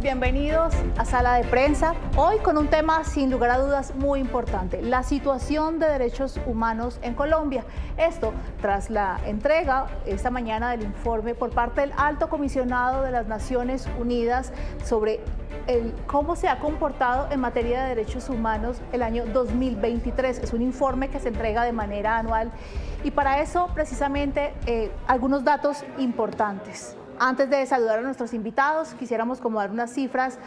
bienvenidos a Sala de Prensa. Hoy con un tema sin lugar a dudas muy importante, la situación de derechos humanos en Colombia. Esto tras la entrega esta mañana del informe por parte del Alto Comisionado de las Naciones Unidas sobre cómo se ha comportado en materia de derechos humanos el año 2023. Es un informe que se entrega de manera anual y para eso precisamente algunos datos importantes. Antes de saludar a nuestros invitados, quisiéramos como dar unas cifras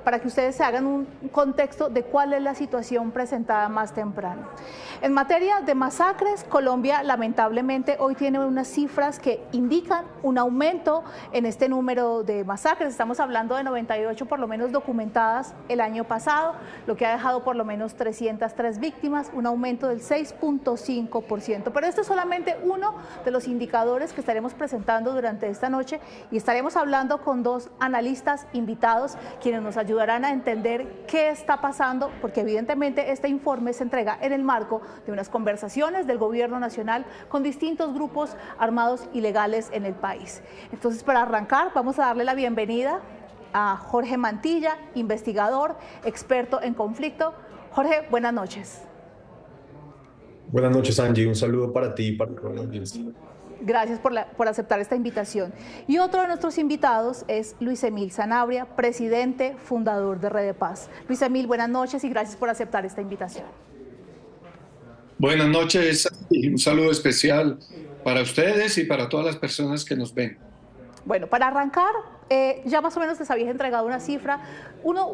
para que ustedes se hagan un contexto de cuál es la situación presentada más temprano. En materia de masacres, Colombia lamentablemente hoy tiene unas cifras que indican un aumento en este número de masacres. Estamos hablando de 98 por lo menos documentadas el año pasado, lo que ha dejado por lo menos 303 víctimas, un aumento del 6.5%. Pero este es solamente uno de los indicadores que estaremos presentando durante esta noche y estaremos hablando con dos analistas invitados quienes nos ayudarán a entender qué está pasando, porque evidentemente este informe se entrega en el marco de unas conversaciones del gobierno nacional con distintos grupos armados ilegales en el país. Entonces, para arrancar, vamos a darle la bienvenida a Jorge Mantilla, investigador, experto en conflicto. Jorge, buenas noches. Buenas noches, Angie. Un saludo para ti y para toda la audiencia. Gracias por aceptar esta invitación. Y otro de nuestros invitados es Luis Emil Sanabria, presidente, fundador de Red de Paz. Luis Emil, buenas noches y gracias por aceptar esta invitación. Buenas noches y un saludo especial para ustedes y para todas las personas que nos ven. Bueno, para arrancar, ya más o menos les había entregado una cifra,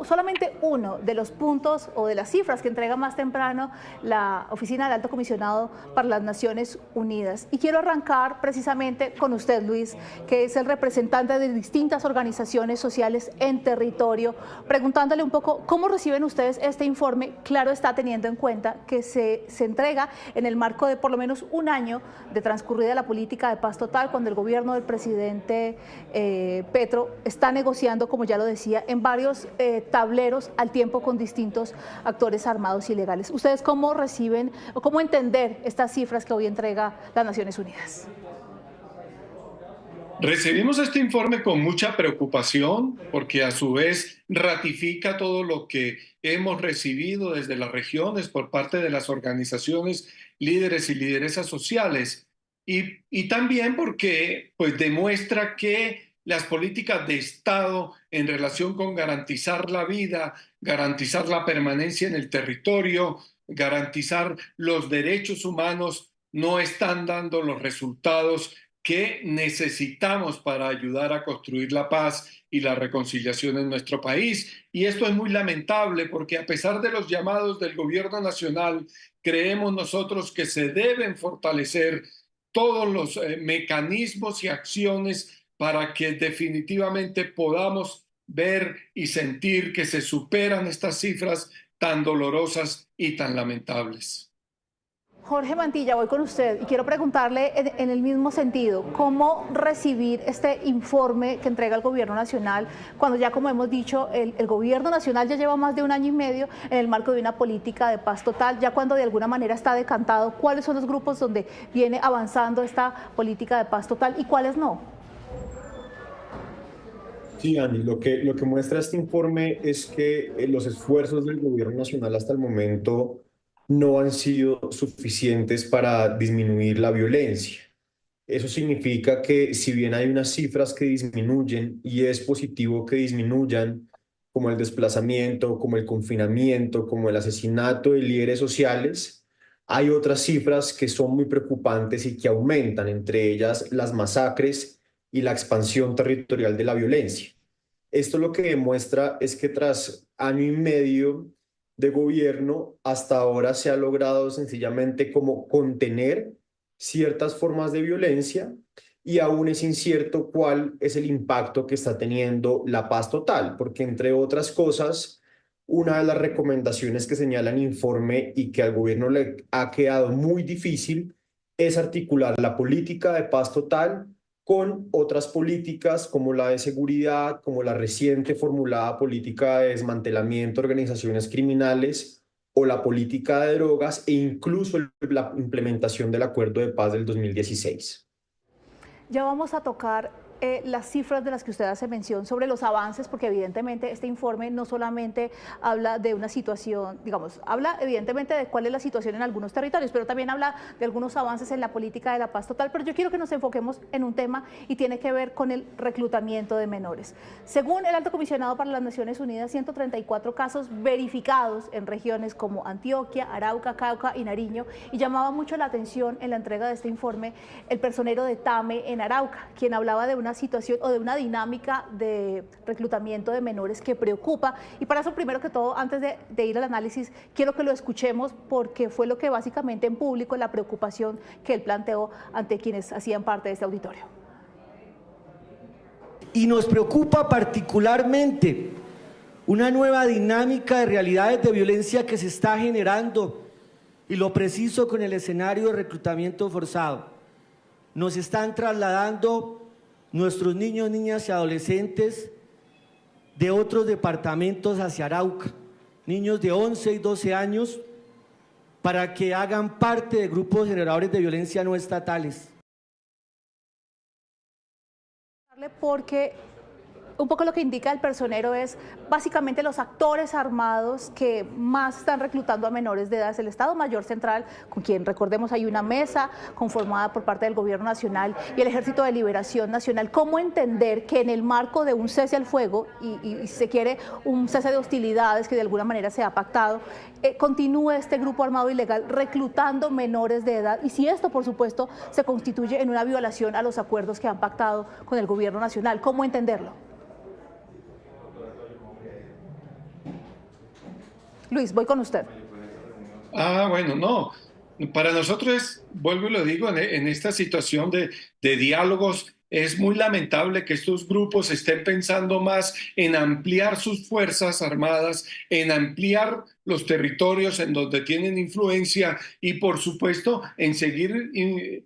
solamente uno de los puntos o de las cifras que entrega más temprano la Oficina del Alto Comisionado para las Naciones Unidas. Y quiero arrancar precisamente con usted, Luis, que es el representante de distintas organizaciones sociales en territorio, preguntándole un poco cómo reciben ustedes este informe. Claro está, teniendo en cuenta que se entrega en el marco de por lo menos un año de transcurrida la política de paz total, cuando el gobierno del presidente Petro está negociando, como ya lo decía, en varios tableros al tiempo con distintos actores armados ilegales. ¿Ustedes cómo reciben o cómo entender estas cifras que hoy entrega las Naciones Unidas? Recibimos este informe con mucha preocupación porque a su vez ratifica todo lo que hemos recibido desde las regiones por parte de las organizaciones líderes y lideresas sociales y también porque pues, demuestra que las políticas de Estado en relación con garantizar la vida, garantizar la permanencia en el territorio, garantizar los derechos humanos no están dando los resultados que necesitamos para ayudar a construir la paz y la reconciliación en nuestro país. Y esto es muy lamentable porque a pesar de los llamados del gobierno nacional, creemos nosotros que se deben fortalecer todos los mecanismos y acciones para que definitivamente podamos ver y sentir que se superan estas cifras tan dolorosas y tan lamentables. Jorge Mantilla, voy con usted y quiero preguntarle en el mismo sentido, ¿cómo recibir este informe que entrega el gobierno nacional cuando ya, como hemos dicho, el gobierno nacional ya lleva más de un año y medio en el marco de una política de paz total, ya cuando de alguna manera está decantado cuáles son los grupos donde viene avanzando esta política de paz total y cuáles no? Sí, Andy, lo que muestra este informe es que los esfuerzos del gobierno nacional hasta el momento no han sido suficientes para disminuir la violencia. Eso significa que si bien hay unas cifras que disminuyen y es positivo que disminuyan, como el desplazamiento, como el confinamiento, como el asesinato de líderes sociales, hay otras cifras que son muy preocupantes y que aumentan, entre ellas las masacres y la expansión territorial de la violencia. Esto lo que demuestra es que tras año y medio de gobierno, hasta ahora se ha logrado sencillamente como contener ciertas formas de violencia y aún es incierto cuál es el impacto que está teniendo la paz total, porque entre otras cosas, una de las recomendaciones que señala el informe y que al gobierno le ha quedado muy difícil es articular la política de paz total con otras políticas como la de seguridad, como la reciente formulada política de desmantelamiento de organizaciones criminales o la política de drogas e incluso la implementación del Acuerdo de Paz del 2016. Ya vamos a tocar las cifras de las que usted hace mención sobre los avances, porque evidentemente este informe no solamente habla de una situación, digamos, habla evidentemente de cuál es la situación en algunos territorios, pero también habla de algunos avances en la política de la paz total. Pero yo quiero que nos enfoquemos en un tema y tiene que ver con el reclutamiento de menores. Según el Alto Comisionado para las Naciones Unidas, 134 casos verificados en regiones como Antioquia, Arauca, Cauca y Nariño, y llamaba mucho la atención en la entrega de este informe el personero de TAME en Arauca, quien hablaba de una situación o de una dinámica de reclutamiento de menores que preocupa. Y para eso, primero que todo, antes de ir al análisis, quiero que lo escuchemos porque fue lo que básicamente en público, la preocupación que él planteó ante quienes hacían parte de este auditorio. Y nos preocupa particularmente una nueva dinámica de realidades de violencia que se está generando, y lo preciso con el escenario de reclutamiento forzado. Nos están trasladando nuestros niños, niñas y adolescentes de otros departamentos hacia Arauca, niños de 11 y 12 años, para que hagan parte de grupos generadores de violencia no estatales. Porque un poco lo que indica el personero es básicamente los actores armados que más están reclutando a menores de edad. Es el Estado Mayor Central, con quien, recordemos, hay una mesa conformada por parte del Gobierno Nacional y el Ejército de Liberación Nacional. ¿Cómo entender que en el marco de un cese al fuego y si se quiere un cese de hostilidades que de alguna manera se ha pactado, continúe este grupo armado ilegal reclutando menores de edad? Y si esto, por supuesto, se constituye en una violación a los acuerdos que han pactado con el Gobierno Nacional, ¿cómo entenderlo? Luis, voy con usted. Bueno, no. Para nosotros, vuelvo y lo digo, en esta situación de diálogos, es muy lamentable que estos grupos estén pensando más en ampliar sus fuerzas armadas, en ampliar los territorios en donde tienen influencia y, por supuesto, en seguir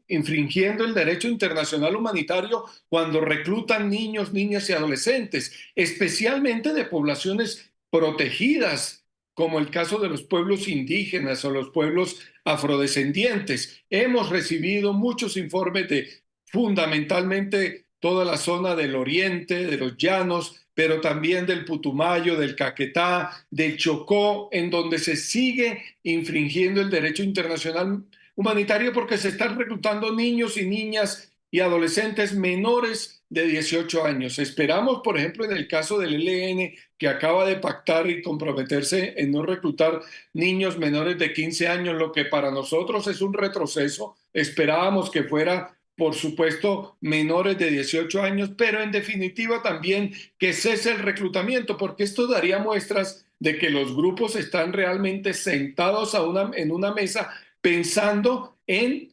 infringiendo el derecho internacional humanitario cuando reclutan niños, niñas y adolescentes, especialmente de poblaciones protegidas, como el caso de los pueblos indígenas o los pueblos afrodescendientes. Hemos recibido muchos informes de fundamentalmente toda la zona del oriente, de los llanos, pero también del Putumayo, del Caquetá, del Chocó, en donde se sigue infringiendo el derecho internacional humanitario porque se están reclutando niños y niñas y adolescentes menores de 18 años. Esperamos, por ejemplo, en el caso del ELN, que acaba de pactar y comprometerse en no reclutar niños menores de 15 años, lo que para nosotros es un retroceso. Esperábamos que fuera, por supuesto, menores de 18 años, pero en definitiva también que cese el reclutamiento, porque esto daría muestras de que los grupos están realmente sentados en una mesa pensando en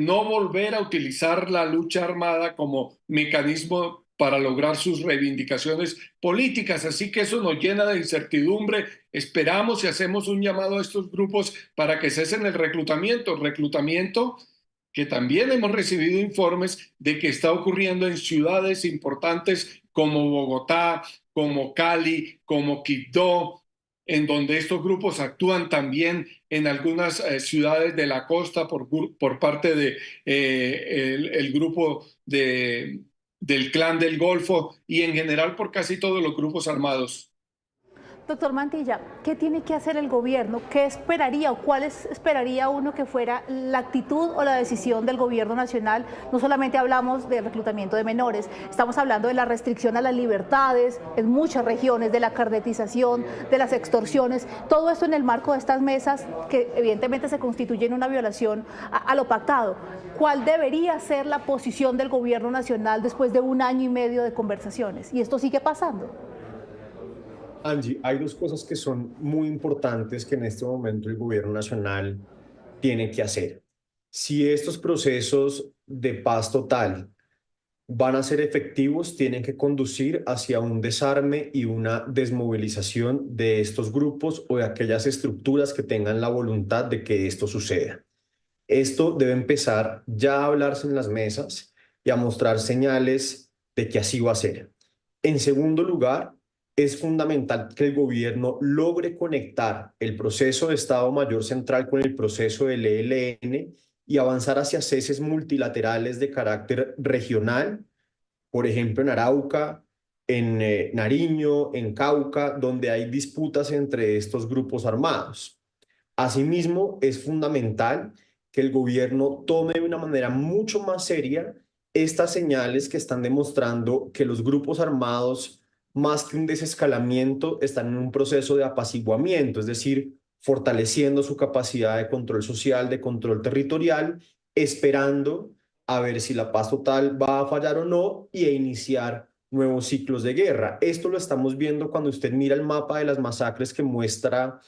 no volver a utilizar la lucha armada como mecanismo para lograr sus reivindicaciones políticas. Así que eso nos llena de incertidumbre. Esperamos y hacemos un llamado a estos grupos para que cesen el reclutamiento que también hemos recibido informes de que está ocurriendo en ciudades importantes como Bogotá, como Cali, como Quibdó, en donde estos grupos actúan también en algunas ciudades de la costa por parte de el grupo del Clan del Golfo y en general por casi todos los grupos armados. Doctor Mantilla, ¿qué tiene que hacer el gobierno? ¿Qué esperaría o cuál esperaría uno que fuera la actitud o la decisión del gobierno nacional? No solamente hablamos del reclutamiento de menores, estamos hablando de la restricción a las libertades en muchas regiones, de la carnetización, de las extorsiones, todo esto en el marco de estas mesas que evidentemente se constituyen una violación a lo pactado. ¿Cuál debería ser la posición del gobierno nacional después de 1 año y medio de conversaciones? Y esto sigue pasando. Angie, hay dos cosas que son muy importantes que en este momento el gobierno nacional tiene que hacer. Si estos procesos de paz total van a ser efectivos, tienen que conducir hacia un desarme y una desmovilización de estos grupos o de aquellas estructuras que tengan la voluntad de que esto suceda. Esto debe empezar ya a hablarse en las mesas y a mostrar señales de que así va a ser. En segundo lugar, es fundamental que el gobierno logre conectar el proceso de Estado Mayor Central con el proceso del ELN y avanzar hacia ceses multilaterales de carácter regional por ejemplo en Arauca, en Nariño, en Cauca, donde hay disputas entre estos grupos armados. Asimismo, es fundamental que el gobierno tome de una manera mucho más seria estas señales que están demostrando que los grupos armados, más que un desescalamiento, están en un proceso de apaciguamiento, es decir, fortaleciendo su capacidad de control social, de control territorial, esperando a ver si la paz total va a fallar o no y a iniciar nuevos ciclos de guerra. Esto lo estamos viendo cuando usted mira el mapa de las masacres que muestra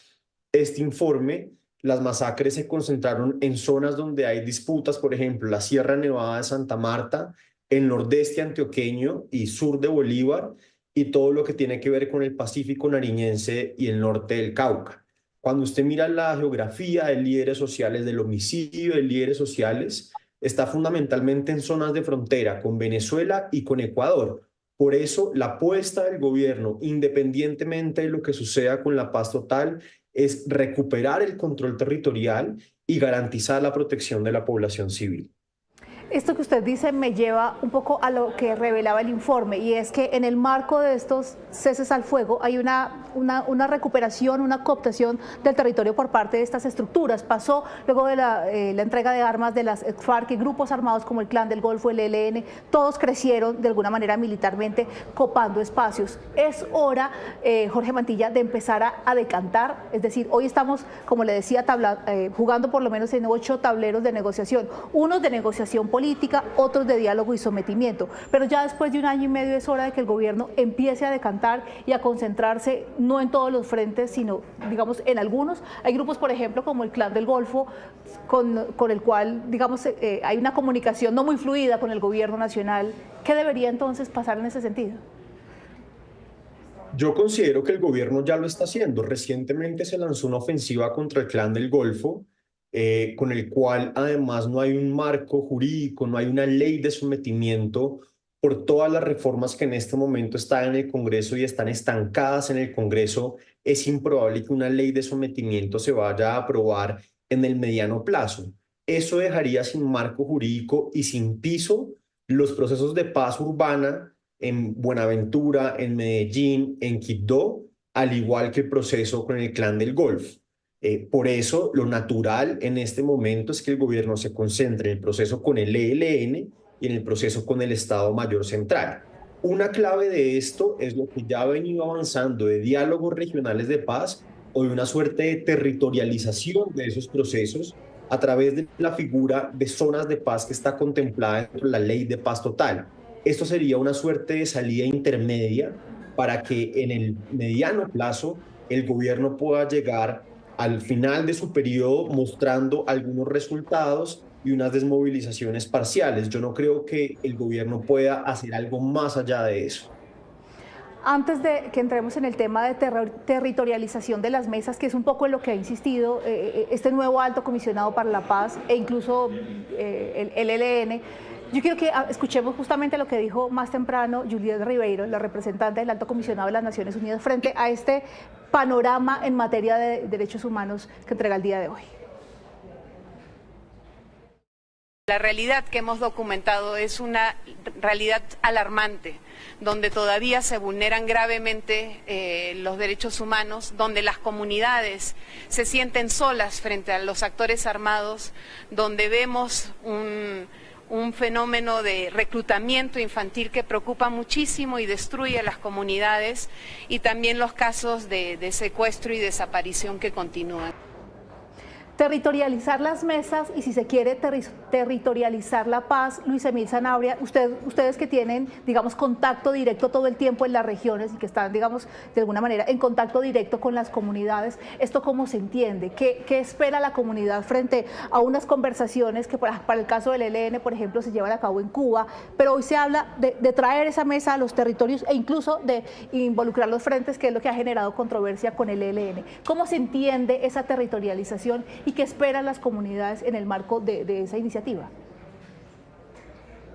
este informe. Las masacres se concentraron en zonas donde hay disputas, por ejemplo, la Sierra Nevada de Santa Marta, el nordeste antioqueño y sur de Bolívar, y todo lo que tiene que ver con el Pacífico nariñense y el norte del Cauca. Cuando usted mira la geografía de líderes sociales, del homicidio de líderes sociales, está fundamentalmente en zonas de frontera con Venezuela y con Ecuador. Por eso, la apuesta del gobierno, independientemente de lo que suceda con la paz total, es recuperar el control territorial y garantizar la protección de la población civil. Esto que usted dice me lleva un poco a lo que revelaba el informe, y es que en el marco de estos ceses al fuego hay una recuperación, una cooptación del territorio por parte de estas estructuras. Pasó luego de la entrega de armas de las FARC y grupos armados como el Clan del Golfo, el ELN, todos crecieron de alguna manera militarmente, copando espacios. Es hora, Jorge Mantilla, de empezar a decantar, es decir, hoy estamos, como le decía, jugando por lo menos en 8 tableros de negociación, unos de negociación política, otros de diálogo y sometimiento, pero ya después de 1 año y medio es hora de que el gobierno empiece a decantar y a concentrarse no en todos los frentes, sino digamos en algunos. Hay grupos, por ejemplo, como el Clan del Golfo, con el cual digamos hay una comunicación no muy fluida con el gobierno nacional. ¿Qué debería entonces pasar en ese sentido? Yo considero que el gobierno ya lo está haciendo. Recientemente se lanzó una ofensiva contra el Clan del Golfo, con el cual además no hay un marco jurídico, no hay una ley de sometimiento por todas las reformas que en este momento están en el Congreso y están estancadas en el Congreso. Es improbable que una ley de sometimiento se vaya a aprobar en el mediano plazo. Eso dejaría sin marco jurídico y sin piso los procesos de paz urbana en Buenaventura, en Medellín, en Quibdó, al igual que el proceso con el Clan del Golfo. Por eso, lo natural en este momento es que el gobierno se concentre en el proceso con el ELN y en el proceso con el Estado Mayor Central. Una clave de esto es lo que ya ha venido avanzando de diálogos regionales de paz o de una suerte de territorialización de esos procesos a través de la figura de zonas de paz que está contemplada dentro de la Ley de Paz Total. Esto sería una suerte de salida intermedia para que en el mediano plazo el gobierno pueda llegar al final de su periodo mostrando algunos resultados y unas desmovilizaciones parciales. Yo no creo que el gobierno pueda hacer algo más allá de eso. Antes de que entremos en el tema de territorialización de las mesas, que es un poco en lo que ha insistido este nuevo alto comisionado para la paz e incluso el ELN, yo quiero que escuchemos justamente lo que dijo más temprano Juliet Ribeiro, la representante del alto comisionado de las Naciones Unidas, frente a este panorama en materia de derechos humanos que entrega el día de hoy. La realidad que hemos documentado es una realidad alarmante, donde todavía se vulneran gravemente los derechos humanos, donde las comunidades se sienten solas frente a los actores armados, donde vemos un fenómeno de reclutamiento infantil que preocupa muchísimo y destruye a las comunidades, y también los casos de secuestro y desaparición que continúan. Territorializar las mesas y, si se quiere, territorializar la paz. Luis Emil Sanabria, ustedes que tienen, digamos, contacto directo todo el tiempo en las regiones y que están, digamos, de alguna manera en contacto directo con las comunidades, ¿esto cómo se entiende? ¿Qué espera la comunidad frente a unas conversaciones que para el caso del ELN, por ejemplo, se llevan a cabo en Cuba, pero hoy se habla de traer esa mesa a los territorios e incluso de involucrar los frentes, que es lo que ha generado controversia con el ELN? ¿Cómo se entiende esa territorialización y qué esperan las comunidades en el marco de esa iniciativa?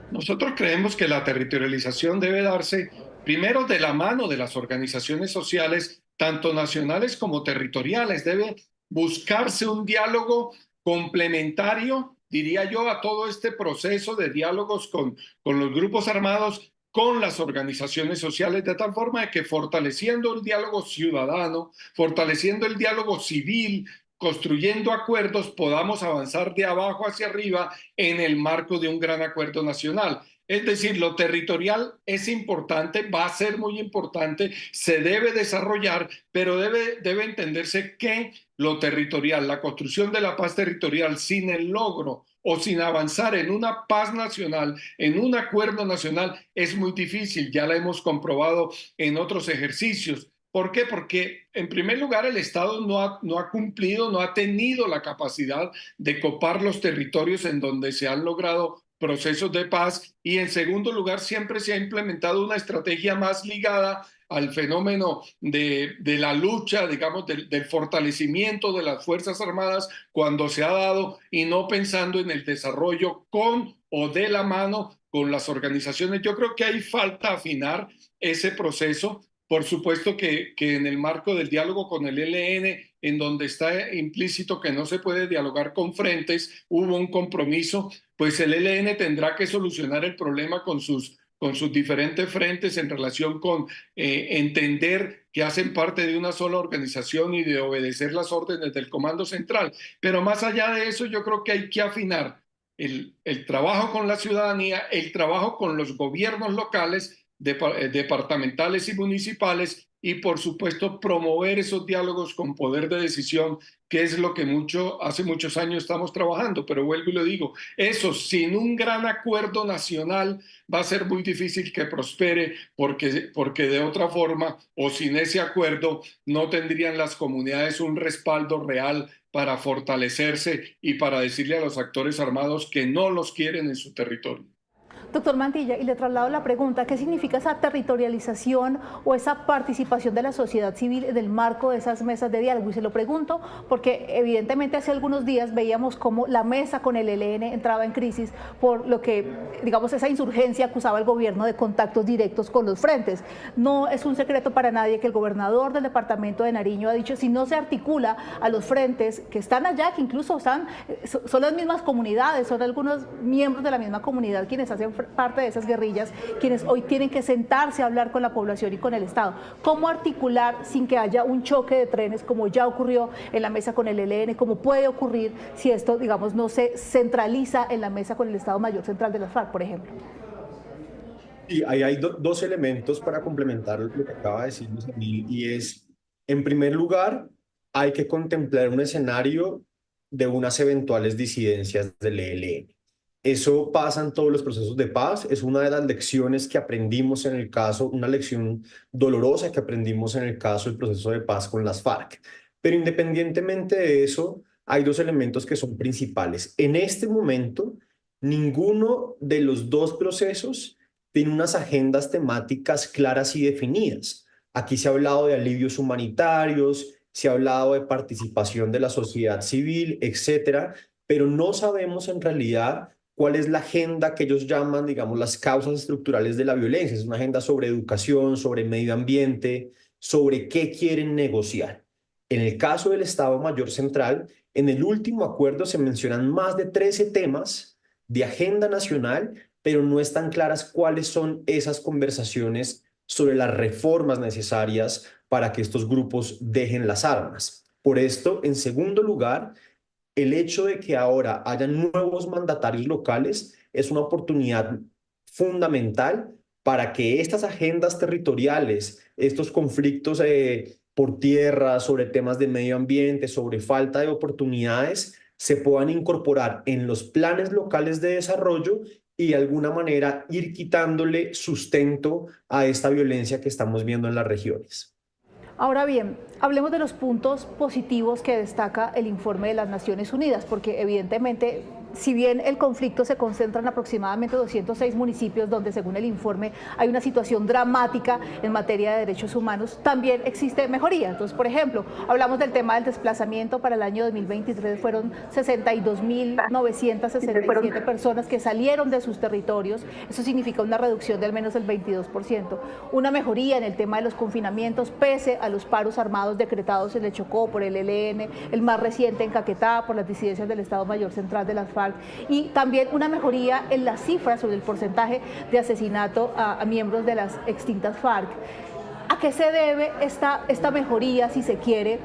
Nosotros creemos que la territorialización debe darse primero de la mano de las organizaciones sociales, tanto nacionales como territoriales. Debe buscarse un diálogo complementario, diría yo, a todo este proceso de diálogos con los grupos armados, con las organizaciones sociales, de tal forma de que fortaleciendo el diálogo ciudadano, fortaleciendo el diálogo civil, construyendo acuerdos, podamos avanzar de abajo hacia arriba en el marco de un gran acuerdo nacional. Es decir, lo territorial es importante, va a ser muy importante, se debe desarrollar, pero debe entenderse que lo territorial, la construcción de la paz territorial sin el logro o sin avanzar en una paz nacional, en un acuerdo nacional, es muy difícil. Ya la hemos comprobado en otros ejercicios. ¿Por qué? Porque, en primer lugar, el Estado no ha cumplido, no ha tenido la capacidad de copar los territorios en donde se han logrado procesos de paz, y en segundo lugar siempre se ha implementado una estrategia más ligada al fenómeno de la lucha, digamos, del fortalecimiento de las Fuerzas Armadas cuando se ha dado, y no pensando en el desarrollo con o de la mano con las organizaciones. Yo creo que hay falta afinar ese proceso. Por supuesto que en el marco del diálogo con el ELN, en donde está implícito que no se puede dialogar con frentes, hubo un compromiso, pues el ELN tendrá que solucionar el problema con sus diferentes frentes en relación con entender que hacen parte de una sola organización y de obedecer las órdenes del Comando Central. Pero más allá de eso, yo creo que hay que afinar el trabajo con la ciudadanía, el trabajo con los gobiernos locales, departamentales y municipales, y por supuesto promover esos diálogos con poder de decisión, que es lo que hace muchos años estamos trabajando. Pero vuelvo y lo digo, eso sin un gran acuerdo nacional va a ser muy difícil que prospere, porque de otra forma, o sin ese acuerdo, no tendrían las comunidades un respaldo real para fortalecerse y para decirle a los actores armados que no los quieren en su territorio. Doctor Mantilla, y le traslado la pregunta, ¿qué significa esa territorialización o esa participación de la sociedad civil en el marco de esas mesas de diálogo? Y se lo pregunto porque evidentemente hace algunos días veíamos cómo la mesa con el ELN entraba en crisis por lo que, digamos, esa insurgencia acusaba al gobierno de contactos directos con los frentes. No es un secreto para nadie que el gobernador del departamento de Nariño ha dicho, si no se articula a los frentes que están allá, que incluso son las mismas comunidades, son algunos miembros de la misma comunidad quienes hacen parte de esas guerrillas, quienes hoy tienen que sentarse a hablar con la población y con el Estado. ¿Cómo articular sin que haya un choque de trenes, como ya ocurrió en la mesa con el ELN, como puede ocurrir si esto, digamos, no se centraliza en la mesa con el Estado Mayor Central de las FARC, por ejemplo? Y ahí hay dos elementos para complementar lo que acaba de decir Luis Emil, y es, en primer lugar, hay que contemplar un escenario de unas eventuales disidencias del ELN. Eso pasa en todos los procesos de paz, es una de las lecciones que aprendimos en el caso, una lección dolorosa que aprendimos en el caso del proceso de paz con las FARC. Pero independientemente de eso, hay dos elementos que son principales. En este momento, ninguno de los dos procesos tiene unas agendas temáticas claras y definidas. Aquí se ha hablado de alivios humanitarios, se ha hablado de participación de la sociedad civil, etcétera, pero no sabemos en realidad cuál es la agenda que ellos llaman, digamos, las causas estructurales de la violencia. Es una agenda sobre educación, sobre medio ambiente, sobre qué quieren negociar. En el caso del Estado Mayor Central, en el último acuerdo se mencionan más de 13 temas de agenda nacional, pero no están claras cuáles son esas conversaciones sobre las reformas necesarias para que estos grupos dejen las armas. Por esto, en segundo lugar, el hecho de que ahora hayan nuevos mandatarios locales es una oportunidad fundamental para que estas agendas territoriales, estos conflictos por tierra, sobre temas de medio ambiente, sobre falta de oportunidades, se puedan incorporar en los planes locales de desarrollo y de alguna manera ir quitándole sustento a esta violencia que estamos viendo en las regiones. Ahora bien, hablemos de los puntos positivos que destaca el informe de las Naciones Unidas, porque evidentemente, si bien el conflicto se concentra en aproximadamente 206 municipios donde, según el informe, hay una situación dramática en materia de derechos humanos, también existe mejoría. Entonces, por ejemplo, hablamos del tema del desplazamiento. Para el año 2023 fueron 62.967 personas que salieron de sus territorios. Eso significa una reducción de al menos el 22%. Una mejoría en el tema de los confinamientos, pese a los paros armados decretados en el Chocó por el ELN, el más reciente en Caquetá por las disidencias del Estado Mayor Central de las FARC, FARC, y también una mejoría en las cifras sobre el porcentaje de asesinato a miembros de las extintas FARC. ¿A qué se debe esta mejoría, si se quiere?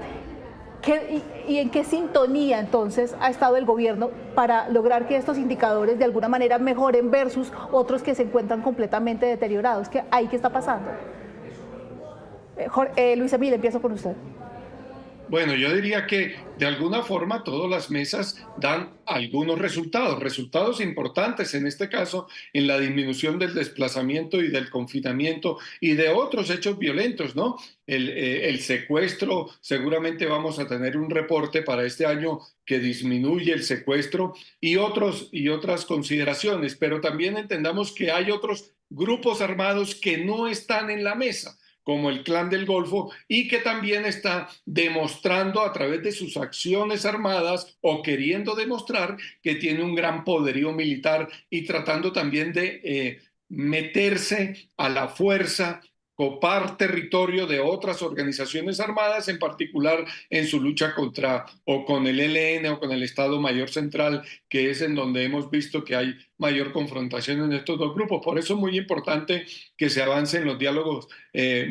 ¿Y en qué sintonía entonces ha estado el gobierno para lograr que estos indicadores de alguna manera mejoren versus otros que se encuentran completamente deteriorados? ¿Qué está pasando? Luis Emil, empiezo con usted. Bueno, yo diría que de alguna forma todas las mesas dan algunos resultados importantes en este caso en la disminución del desplazamiento y del confinamiento y de otros hechos violentos, ¿no? El secuestro, seguramente vamos a tener un reporte para este año que disminuye el secuestro y otras consideraciones, pero también entendamos que hay otros grupos armados que no están en la mesa, como el Clan del Golfo, y que también está demostrando a través de sus acciones armadas o queriendo demostrar que tiene un gran poderío militar y tratando también de meterse a la fuerza, copar territorio de otras organizaciones armadas, en particular en su lucha contra o con el ELN o con el Estado Mayor Central, que es en donde hemos visto que hay mayor confrontación en estos dos grupos. Por eso es muy importante que se avance en los diálogos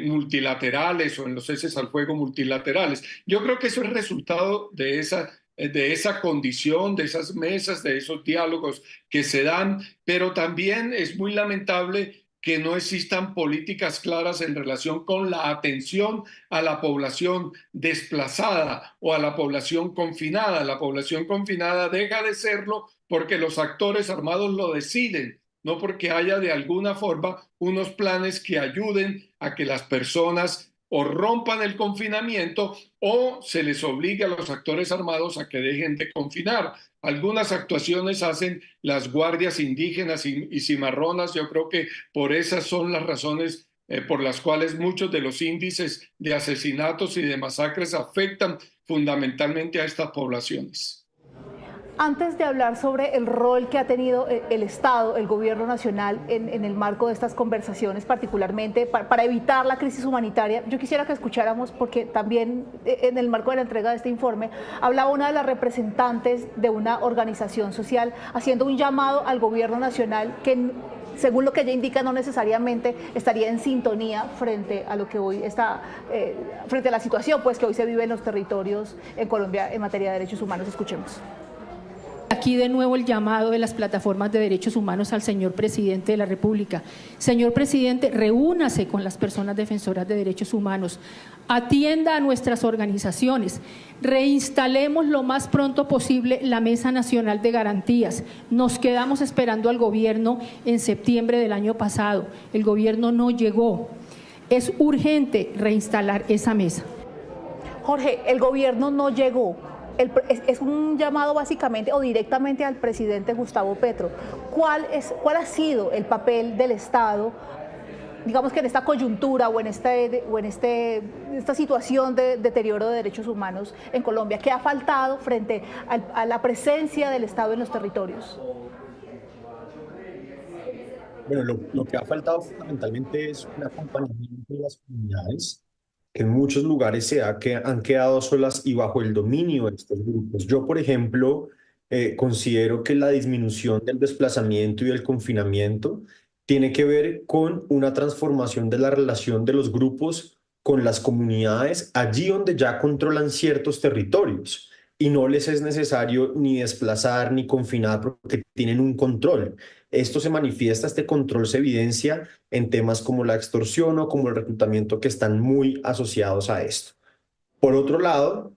multilaterales o en los ceses al fuego multilaterales. Yo creo que eso es resultado de esa condición, de esas mesas, de esos diálogos que se dan, pero también es muy lamentable que no existan políticas claras en relación con la atención a la población desplazada o a la población confinada. La población confinada deja de serlo porque los actores armados lo deciden, no porque haya de alguna forma unos planes que ayuden a que las personas o rompan el confinamiento o se les obligue a los actores armados a que dejen de confinar. Algunas actuaciones hacen las guardias indígenas y cimarronas. Yo creo que por esas son las razones por las cuales muchos de los índices de asesinatos y de masacres afectan fundamentalmente a estas poblaciones. Antes de hablar sobre el rol que ha tenido el Estado, el gobierno nacional en el marco de estas conversaciones, particularmente para evitar la crisis humanitaria, yo quisiera que escucháramos, porque también en el marco de la entrega de este informe, hablaba una de las representantes de una organización social haciendo un llamado al gobierno nacional que, según lo que ella indica, no necesariamente estaría en sintonía frente a lo que hoy está, frente a la situación pues, que hoy se vive en los territorios en Colombia en materia de derechos humanos. Escuchemos. Aquí de nuevo el llamado de las plataformas de derechos humanos al señor presidente de la República. Señor presidente, reúnase con las personas defensoras de derechos humanos, atienda a nuestras organizaciones, reinstalemos lo más pronto posible la Mesa Nacional de Garantías. Nos quedamos esperando al gobierno en septiembre del año pasado, el gobierno no llegó. Es urgente reinstalar esa mesa. Jorge, el gobierno no llegó. Es un llamado básicamente o directamente al presidente Gustavo Petro. ¿Cuál ha sido el papel del Estado, digamos que en esta coyuntura o en esta situación de deterioro de derechos humanos en Colombia? ¿Qué ha faltado frente a la presencia del Estado en los territorios? Bueno, lo que ha faltado fundamentalmente es un acompañamiento de las comunidades que en muchos lugares han quedado solas y bajo el dominio de estos grupos. Yo, por ejemplo, considero que la disminución del desplazamiento y del confinamiento tiene que ver con una transformación de la relación de los grupos con las comunidades allí donde ya controlan ciertos territorios y no les es necesario ni desplazar ni confinar porque tienen un control. Este control se evidencia en temas como la extorsión o como el reclutamiento que están muy asociados a esto. Por otro lado,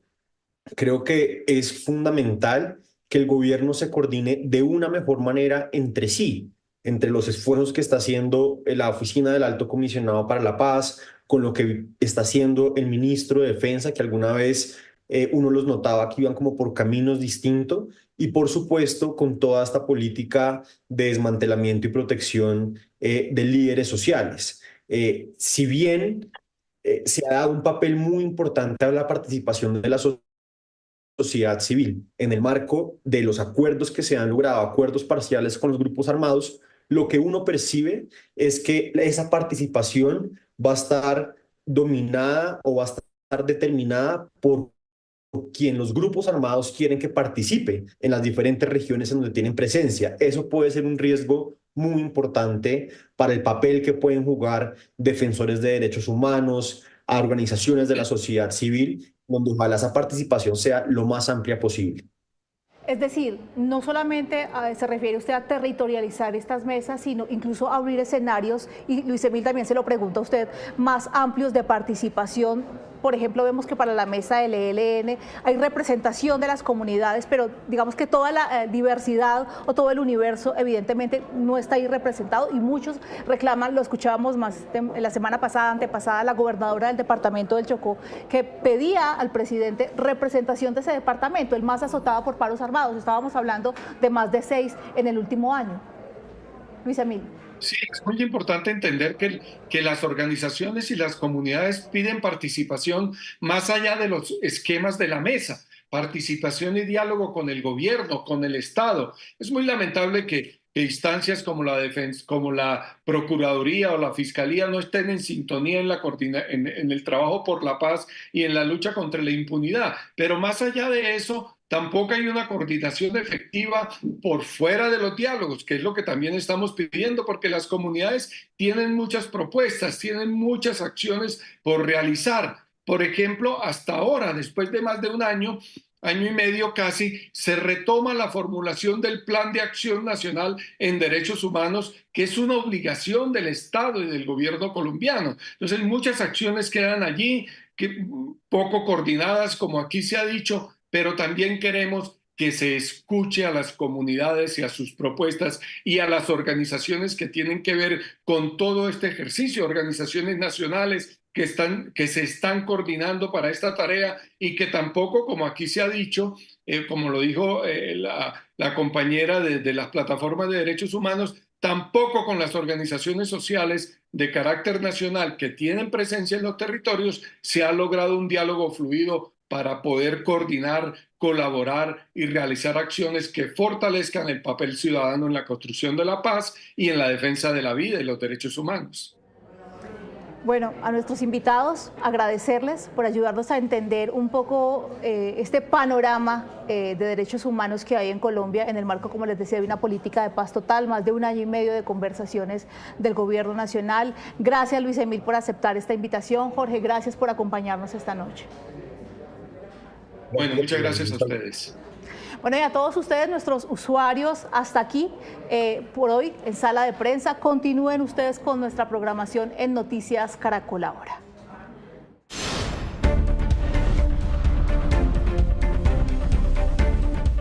creo que es fundamental que el gobierno se coordine de una mejor manera entre sí, entre los esfuerzos que está haciendo la Oficina del Alto Comisionado para la Paz, con lo que está haciendo el ministro de Defensa, que alguna vez uno los notaba que iban como por caminos distintos, y por supuesto con toda esta política de desmantelamiento y protección de líderes sociales. Si bien se ha dado un papel muy importante a la participación de la sociedad civil en el marco de los acuerdos que se han logrado, acuerdos parciales con los grupos armados, lo que uno percibe es que esa participación va a estar dominada o va a estar determinada por quien los grupos armados quieren que participe en las diferentes regiones en donde tienen presencia. Eso puede ser un riesgo muy importante para el papel que pueden jugar defensores de derechos humanos, a organizaciones de la sociedad civil, donde ojalá esa participación sea lo más amplia posible. Es decir, no solamente se refiere usted a territorializar estas mesas, sino incluso abrir escenarios, y Luis Emil también se lo pregunta a usted, más amplios de participación. Por ejemplo, vemos que para la mesa del ELN hay representación de las comunidades, pero digamos que toda la diversidad o todo el universo evidentemente no está ahí representado, y muchos reclaman, lo escuchábamos más la semana pasada, antepasada, la gobernadora del departamento del Chocó, que pedía al presidente representación de ese departamento, el más azotado por paros armados. Estábamos hablando de más de 6 en el último año. Luis Emil. Sí, es muy importante entender que las organizaciones y las comunidades piden participación más allá de los esquemas de la mesa, participación y diálogo con el gobierno, con el Estado. Es muy lamentable que instancias como la Procuraduría o la Fiscalía no estén en sintonía en el trabajo por la paz y en la lucha contra la impunidad. Pero más allá de eso, tampoco hay una coordinación efectiva por fuera de los diálogos, que es lo que también estamos pidiendo, porque las comunidades tienen muchas propuestas, tienen muchas acciones por realizar. Por ejemplo, hasta ahora, después de más de un año y medio casi, se retoma la formulación del Plan de Acción Nacional en Derechos Humanos, que es una obligación del Estado y del gobierno colombiano. Entonces, muchas acciones quedan allí, poco coordinadas, como aquí se ha dicho, pero también queremos que se escuche a las comunidades y a sus propuestas y a las organizaciones que tienen que ver con todo este ejercicio, organizaciones nacionales que se están coordinando para esta tarea, y que tampoco, como aquí se ha dicho, como lo dijo la compañera de las plataformas de derechos humanos, tampoco con las organizaciones sociales de carácter nacional que tienen presencia en los territorios se ha logrado un diálogo fluido para poder coordinar, colaborar y realizar acciones que fortalezcan el papel ciudadano en la construcción de la paz y en la defensa de la vida y los derechos humanos. Bueno, a nuestros invitados agradecerles por ayudarnos a entender un poco este panorama de derechos humanos que hay en Colombia en el marco, como les decía, de una política de paz total, más de 1 año y medio de conversaciones del gobierno nacional. Gracias, Luis Emil, por aceptar esta invitación. Jorge, gracias por acompañarnos esta noche. Bueno, muchas gracias a ustedes. Bueno, y a todos ustedes, nuestros usuarios, hasta aquí por hoy en Sala de Prensa. Continúen ustedes con nuestra programación en Noticias Caracol Ahora.